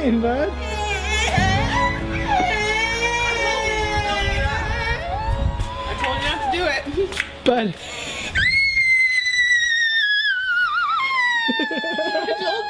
crying, bud. I told you not to do it. Bud. I told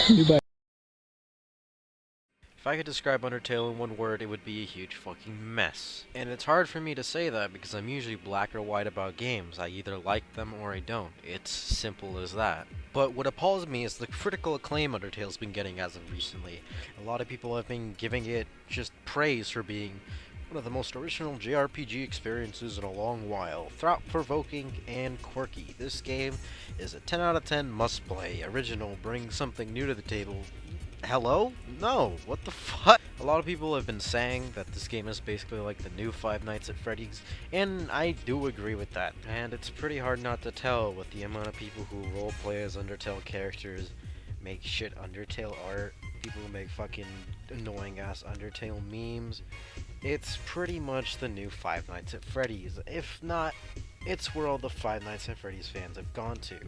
you. You bud. If I could describe Undertale in one word, it would be a huge fucking mess. And it's hard for me to say that because I'm usually black or white about games. I either like them or I don't. It's simple as that. But what appalls me is the critical acclaim Undertale's been getting as of recently. A lot of people have been giving it just praise for being one of the most original JRPG experiences in a long while. Thought-provoking and quirky. This game is a 10 out of 10 must-play. Original, brings something new to the table. Hello? No. What the fuck? A lot of people have been saying that this game is basically like the new Five Nights at Freddy's, and I do agree with that. And it's pretty hard not to tell with the amount of people who roleplay as Undertale characters, make shit Undertale art, people who make fucking annoying ass Undertale memes. It's pretty much the new Five Nights at Freddy's. If not, it's where all the Five Nights at Freddy's fans have gone to.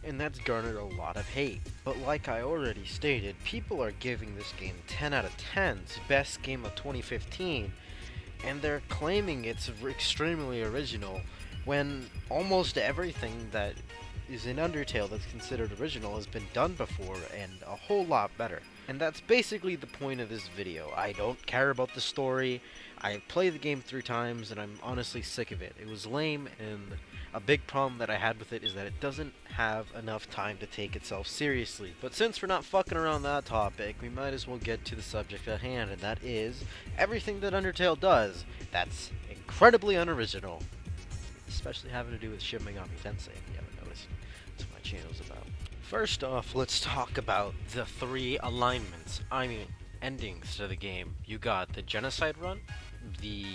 And that's garnered a lot of hate. But like I already stated, people are giving this game 10 out of 10's best game of 2015, and they're claiming it's extremely original, when almost everything that is in Undertale that's considered original has been done before, and a whole lot better. And that's basically the point of this video. I don't care about the story. I played the game 3 times, and I'm honestly sick of it. It was lame, and a big problem that I had with it is that it doesn't have enough time to take itself seriously. But since we're not fucking around that topic, we might as well get to the subject at hand, and that is everything that Undertale does that's incredibly unoriginal. Especially having to do with Shin Megami Tensei, if you haven't noticed. That's what my channel's about. First off, let's talk about the 3 alignments, endings to the game. You got the Genocide Run, the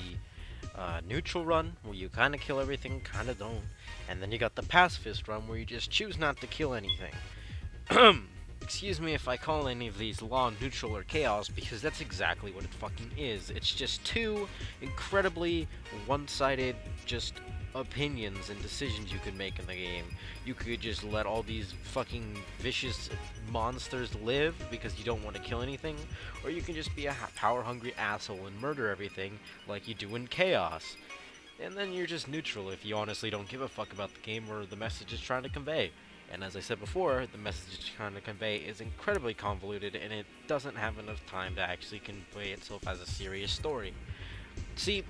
Neutral Run, where you kinda kill everything, kinda don't, and then you got the Pacifist Run, where you just choose not to kill anything. Excuse me if I call any of these law, neutral, or chaos, because that's exactly what it fucking is. It's just 2 incredibly one-sided, just opinions and decisions you could make in the game. You could just let all these fucking vicious monsters live because you don't want to kill anything, or you can just be a power-hungry asshole and murder everything like you do in Chaos. And then you're just neutral if you honestly don't give a fuck about the game or the message it's trying to convey. And as I said before, the message it's trying to convey is incredibly convoluted, and it doesn't have enough time to actually convey itself as a serious story. See,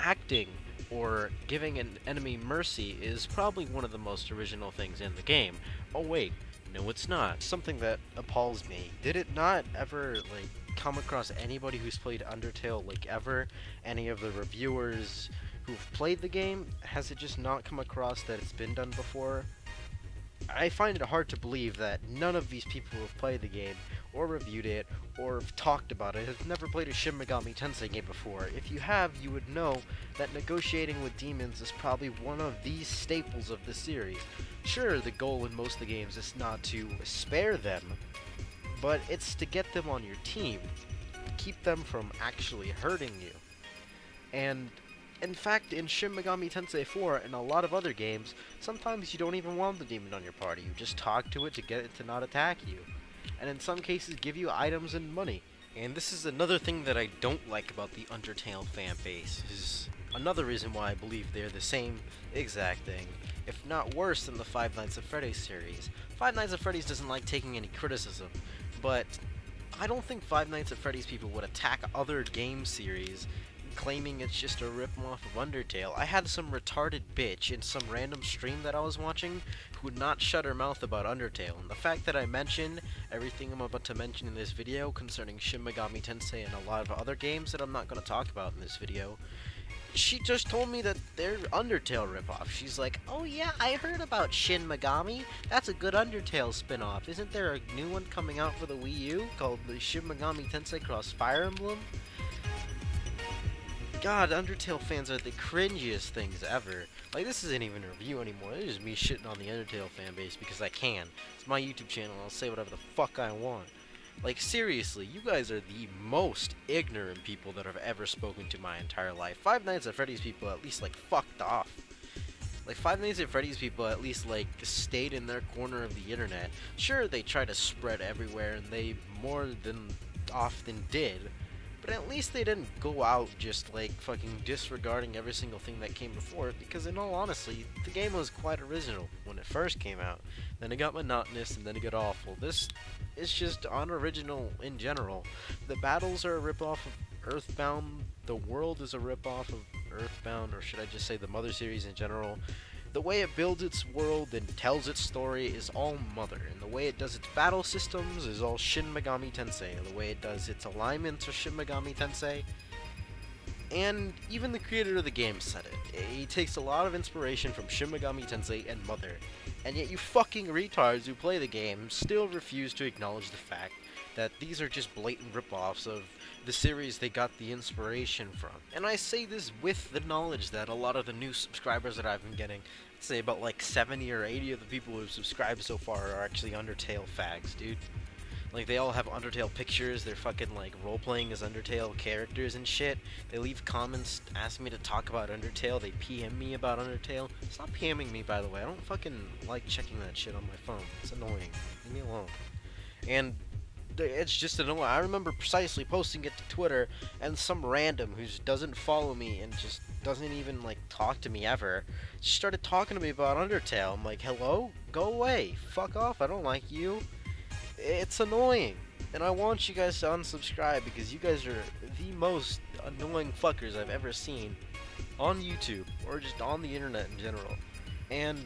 acting or giving an enemy mercy is probably one of the most original things in the game. Oh wait, no it's not. Something that appalls me. Did it not ever, come across anybody who's played Undertale, ever? Any of the reviewers who've played the game? Has it just not come across that it's been done before? I find it hard to believe that none of these people who have played the game, or reviewed it, or have talked about it, have never played a Shin Megami Tensei game before. If you have, you would know that negotiating with demons is probably one of the staples of the series. Sure, the goal in most of the games is not to spare them, but it's to get them on your team, keep them from actually hurting you. And in fact, in Shin Megami Tensei 4 and a lot of other games, sometimes you don't even want the demon on your party. You just talk to it to get it to not attack you. And in some cases, give you items and money. And this is another thing that I don't like about the Undertale fan base. Is another reason why I believe they're the same exact thing, if not worse than the Five Nights at Freddy's series. Five Nights at Freddy's doesn't like taking any criticism, but I don't think Five Nights at Freddy's people would attack other game series claiming it's just a rip-off of Undertale. I had some retarded bitch in some random stream that I was watching who would not shut her mouth about Undertale, and the fact that I mentioned everything I'm about to mention in this video concerning Shin Megami Tensei and a lot of other games that I'm not going to talk about in this video, she just told me that they're Undertale rip-off. She's like, oh yeah, I heard about Shin Megami. That's a good Undertale spin-off. Isn't there a new one coming out for the Wii U called the Shin Megami Tensei Cross Fire Emblem? God, Undertale fans are the cringiest things ever. This isn't even a review anymore. It's just me shitting on the Undertale fanbase because I can. It's my YouTube channel, and I'll say whatever the fuck I want. Seriously, you guys are the most ignorant people that I've ever spoken to my entire life. Five Nights at Freddy's people at least, fucked off. Like, Five Nights at Freddy's people at least, like, stayed in their corner of the internet. Sure, they try to spread everywhere, and they more than often did, but at least they didn't go out just, like, fucking disregarding every single thing that came before it, because in all honesty, the game was quite original when it first came out. Then it got monotonous, and then it got awful. This is just unoriginal in general. The battles are a ripoff of Earthbound, the world is a ripoff of Earthbound, or should I just say the Mother series in general. The way it builds its world and tells its story is all Mother, and the way it does its battle systems is all Shin Megami Tensei, and the way it does its alignments are Shin Megami Tensei. And even the creator of the game said it. He takes a lot of inspiration from Shin Megami Tensei and Mother, and yet you fucking retards who play the game still refuse to acknowledge the fact that these are just blatant ripoffs of the series they got the inspiration from. And I say this with the knowledge that a lot of the new subscribers that I've been getting, I'd say about like 70 or 80 of the people who've subscribed so far are actually Undertale fags, dude. Like, they all have Undertale pictures, they're fucking, like, role-playing as Undertale characters and shit. They leave comments asking me to talk about Undertale, they PM me about Undertale. Stop PMing me, by the way, I don't fucking like checking that shit on my phone. It's annoying. Leave me alone. And it's just annoying. I remember precisely posting it to Twitter, and some random who doesn't follow me and just doesn't even, like, talk to me ever, just started talking to me about Undertale. I'm like, hello? Go away. Fuck off, I don't like you. It's annoying, and I want you guys to unsubscribe because you guys are the most annoying fuckers I've ever seen on YouTube, or just on the internet in general. And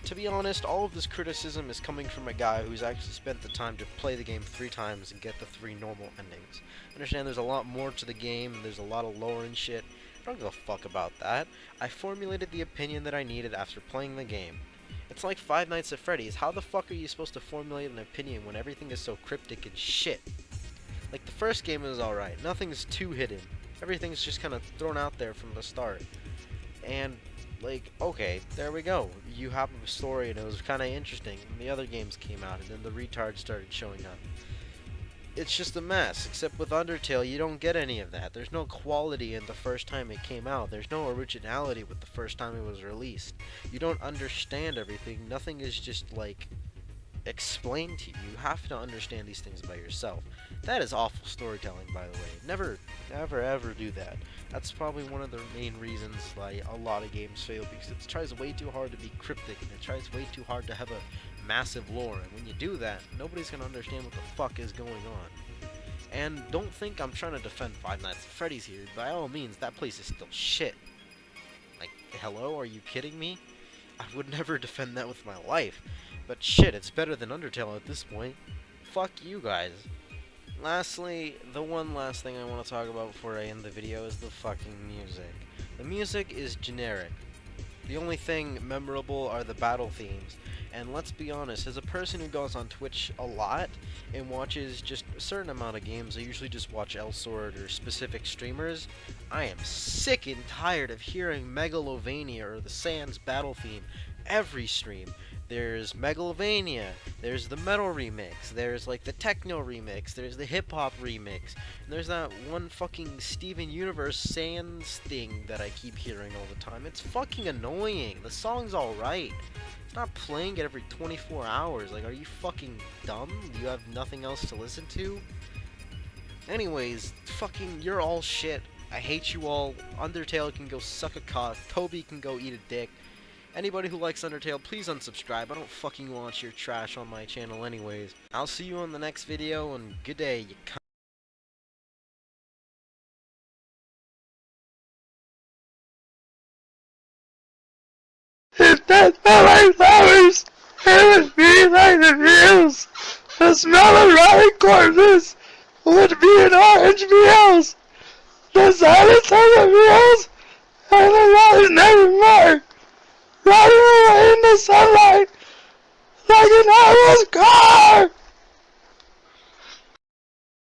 to be honest, all of this criticism is coming from a guy who's actually spent the time to play the game 3 times and get the 3 normal endings. I understand there's a lot more to the game, and there's a lot of lore and shit. I don't give a fuck about that. I formulated the opinion that I needed after playing the game. It's like Five Nights at Freddy's. How the fuck are you supposed to formulate an opinion when everything is so cryptic and shit? Like, the first game is alright. Nothing's too hidden. Everything's just kind of thrown out there from the start. And, like, okay, there we go. You have a story and it was kind of interesting. And the other games came out and then the retards started showing up. It's just a mess, except with Undertale, you don't get any of that. There's no quality in the first time it came out. There's no originality with the first time it was released. You don't understand everything. Nothing is just, like, explained to you. You have to understand these things by yourself. That is awful storytelling, by the way. Never, ever, ever do that. That's probably one of the main reasons why a lot of games fail, because it tries way too hard to be cryptic, and it tries way too hard to have a massive lore, and when you do that, nobody's gonna understand what the fuck is going on. And don't think I'm trying to defend Five Nights at Freddy's here. By all means, that place is still shit. Like, hello, are you kidding me? I would never defend that with my life. But shit, it's better than Undertale at this point. Fuck you guys. Lastly, the one last thing I want to talk about before I end the video is the fucking music. The music is generic. The only thing memorable are the battle themes. And let's be honest, as a person who goes on Twitch a lot and watches just a certain amount of games, I usually just watch Elsword or specific streamers, I am sick and tired of hearing Megalovania or the Sans battle theme every stream. There's Megalovania, there's the metal remix, there's like the techno remix, there's the hip hop remix, and there's that one fucking Steven Universe Sans thing that I keep hearing all the time. It's fucking annoying. The song's alright. It's not playing it every 24 hours. Like, are you fucking dumb? Do you have nothing else to listen to? Anyways, fucking, you're all shit. I hate you all. Undertale can go suck a cock. Toby can go eat a dick. Anybody who likes Undertale, please unsubscribe. I don't fucking want your trash on my channel anyways. I'll see you on the next video, and good day, you cunt. If that's not like flowers, it would be like the fields. The smell of rotting corpses would be an orange meals. The silence of the fields and the light nevermore. Riding away in the sunlight like an owl's car.